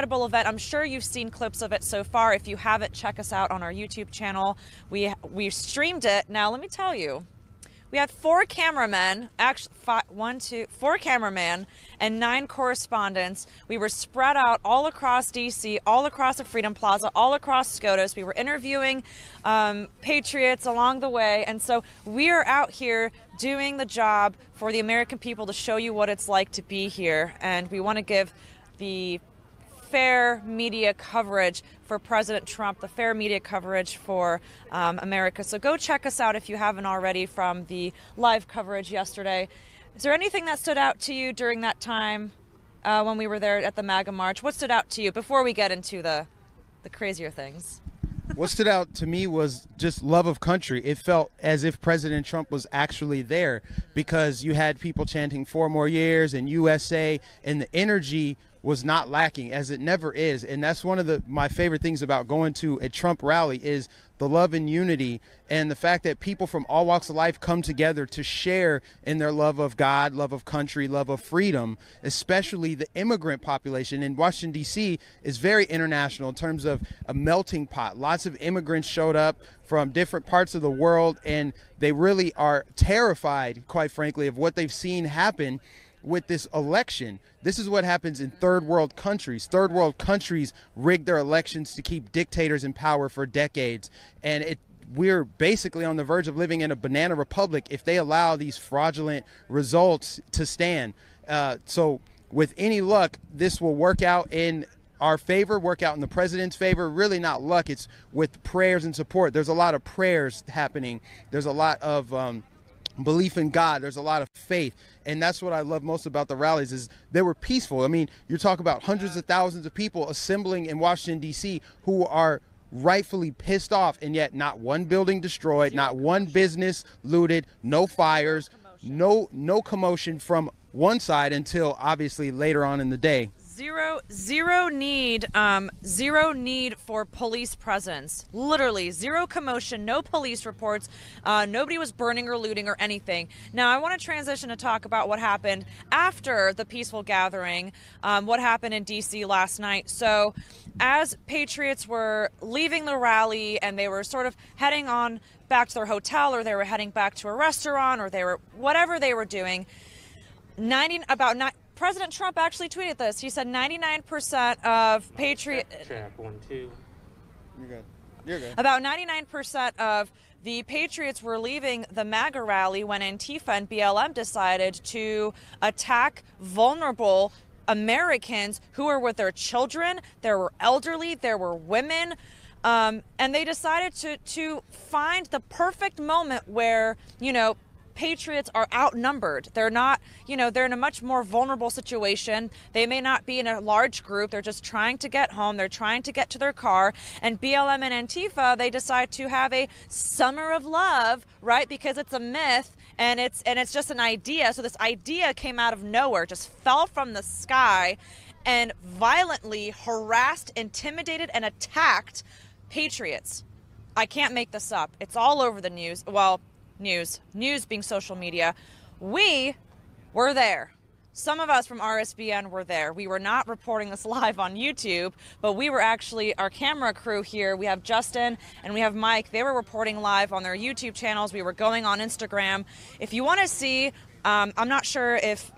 incredible event. I'm sure you've seen clips of it so far. If you haven't, check us out on our YouTube channel. We streamed it. Now, let me tell you, we had 4 cameramen, actually 4 cameramen and 9 correspondents. We were spread out all across DC, all across the Freedom Plaza, all across SCOTUS. We were interviewing patriots along the way. And so we are out here doing the job for the American people to show you what it's like to be here. And we want to give the fair media coverage for President Trump, the fair media coverage for America. So go check us out if you haven't already from the live coverage yesterday. Is there anything that stood out to you during that time when we were there at the MAGA March? What stood out to you before we get into the crazier things? What stood out to me was just love of country. It felt as if President Trump was actually there, because you had people chanting 4 more years and USA, and the energy was not lacking, as it never is. And that's one of my favorite things about going to a Trump rally, is the love and unity, and the fact that people from all walks of life come together to share in their love of God, love of country, love of freedom. Especially the immigrant population in Washington, D.C. is very international in terms of a melting pot. Lots of immigrants showed up from different parts of the world, and they really are terrified, quite frankly, of what they've seen happen with this election. This is what happens in third world countries. Third world countries rig their elections to keep dictators in power for decades. And we're basically on the verge of living in a banana republic if they allow these fraudulent results to stand. So with any luck, this will work out in our favor, work out in the president's favor. Really not luck, it's with prayers and support. There's a lot of prayers happening. There's a lot of belief in God. There's a lot of faith. And that's what I love most about the rallies, is they were peaceful. I mean, you're talking about hundreds of thousands of people assembling in Washington, D.C. who are rightfully pissed off, and yet not one building destroyed, not one business looted, no fires, no commotion from one side until obviously later on in the day. Zero need for police presence. Literally zero commotion, no police reports. Nobody was burning or looting or anything. Now I want to transition to talk about what happened after the peaceful gathering, what happened in DC last night. So as patriots were leaving the rally and they were sort of heading on back to their hotel, or they were heading back to a restaurant, or they were whatever they were doing, President Trump actually tweeted this. He said 99% of patriot. Trap 1, 2. You're good. You're good. About 99% of the patriots were leaving the MAGA rally when Antifa and BLM decided to attack vulnerable Americans who were with their children. There were elderly, there were women. And they decided to find the perfect moment where, patriots are outnumbered. They're not, they're in a much more vulnerable situation. They may not be in a large group. They're just trying to get home. They're trying to get to their car. And BLM and Antifa, they decide to have a summer of love, right? Because it's a myth and it's just an idea. So this idea came out of nowhere, just fell from the sky and violently harassed, intimidated, and attacked patriots. I can't make this up. It's all over the news. Well, news being social media. We were there. Some of us from RSBN were there. We were not reporting this live on YouTube, but we were actually, our camera crew here, we have Justin and we have Mike, they were reporting live on their YouTube channels. We were going on Instagram. If you want to see, I'm not sure if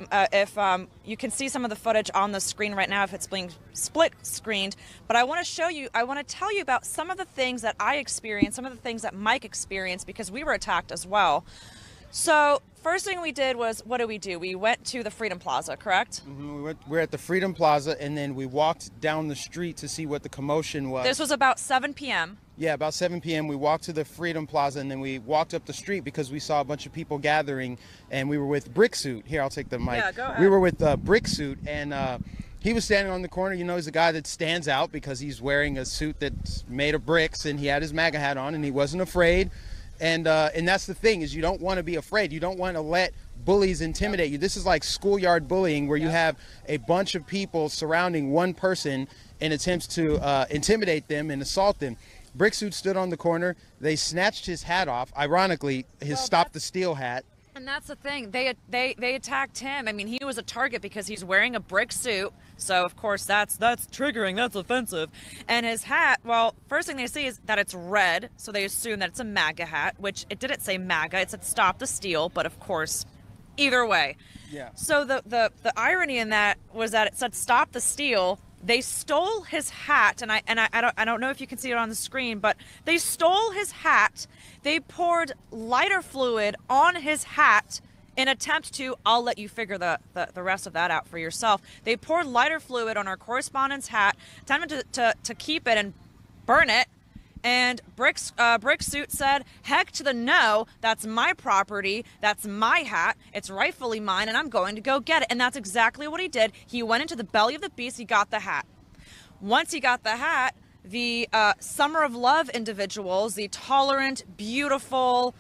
you can see some of the footage on the screen right now, if it's being split screened, but I want to show you, I want to tell you about some of the things that I experienced, some of the things that Mike experienced, because we were attacked as well. So first thing we did was, what did we do? We went to the Freedom Plaza, correct? Mm-hmm. We're at the Freedom Plaza, and then we walked down the street to see what the commotion was. This was about 7 p.m. Yeah, about 7 p.m. We walked to the Freedom Plaza, and then we walked up the street because we saw a bunch of people gathering, and we were with Brick Suit. Here, I'll take the mic. Yeah, go ahead. We were with Brick Suit, and he was standing on the corner. He's a guy that stands out because he's wearing a suit that's made of bricks, and he had his MAGA hat on, and he wasn't afraid. And that's the thing, is you don't want to be afraid. You don't want to let bullies intimidate you. This is like schoolyard bullying, where you have a bunch of people surrounding one person in attempts to intimidate them and assault them. Brick Suit stood on the corner. They snatched his hat off. Ironically, his Stop the Steal hat. And that's the thing. They attacked him. I mean, he was a target because he's wearing a brick suit. So of course that's triggering. That's offensive. And his hat. Well, first thing they see is that it's red, so they assume that it's a MAGA hat, which it didn't say MAGA. It said Stop the Steal. But of course, either way. Yeah. So the irony in that was that it said Stop the Steal. They stole his hat, and I don't know if you can see it on the screen, but they stole his hat. They poured lighter fluid on his hat in attempt to, I'll let you figure the rest of that out for yourself. They poured lighter fluid on our correspondent's hat, attempted to keep it and burn it. And Brick Suit said, heck to the no, that's my property, that's my hat, it's rightfully mine, and I'm going to go get it. And that's exactly what he did. He went into the belly of the beast, he got the hat. Once he got the hat, the Summer of Love individuals, the tolerant, beautiful,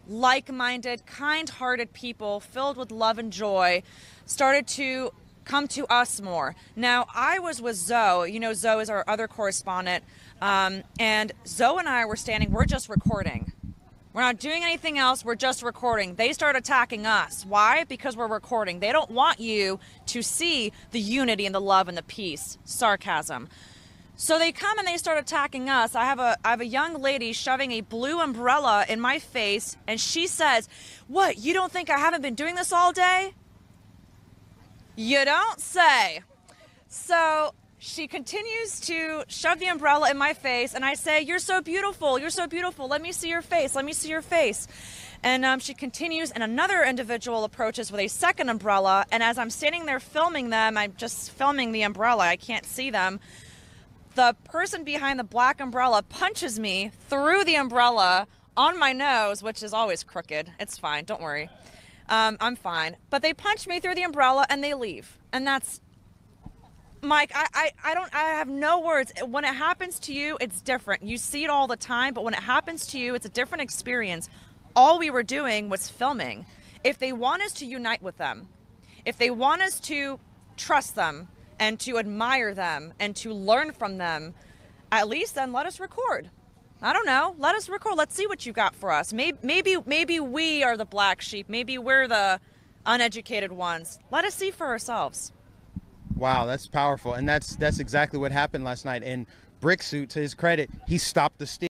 like-minded, kind-hearted people filled with love and joy started to come to us more. Now, I was with Zoe. You know, Zoe is our other correspondent. And Zoe and I were standing, we're just recording. We're not doing anything else, we're just recording. They start attacking us. Why? Because we're recording. They don't want you to see the unity and the love and the peace. Sarcasm. So they come and they start attacking us. I have a young lady shoving a blue umbrella in my face, and she says, "What, you don't think I haven't been doing this all day?" You don't say. So she continues to shove the umbrella in my face, and I say, "You're so beautiful, you're so beautiful. Let me see your face, let me see your face." And she continues, and another individual approaches with a second umbrella, and as I'm standing there filming them, I'm just filming the umbrella, I can't see them. The person behind the black umbrella punches me through the umbrella on my nose, which is always crooked. It's fine, don't worry. I'm fine. But they punch me through the umbrella and they leave. And that's, Mike, I have no words. When it happens to you, it's different. You see it all the time, but when it happens to you, it's a different experience. All we were doing was filming. If they want us to unite with them, if they want us to trust them and to admire them and to learn from them, at least then let us record. I don't know. Let us record. Let's see what you got for us. Maybe we are the black sheep. Maybe we're the uneducated ones. Let us see for ourselves. Wow, that's powerful. And that's exactly what happened last night. And Brick Suit, to his credit, he stopped the steal.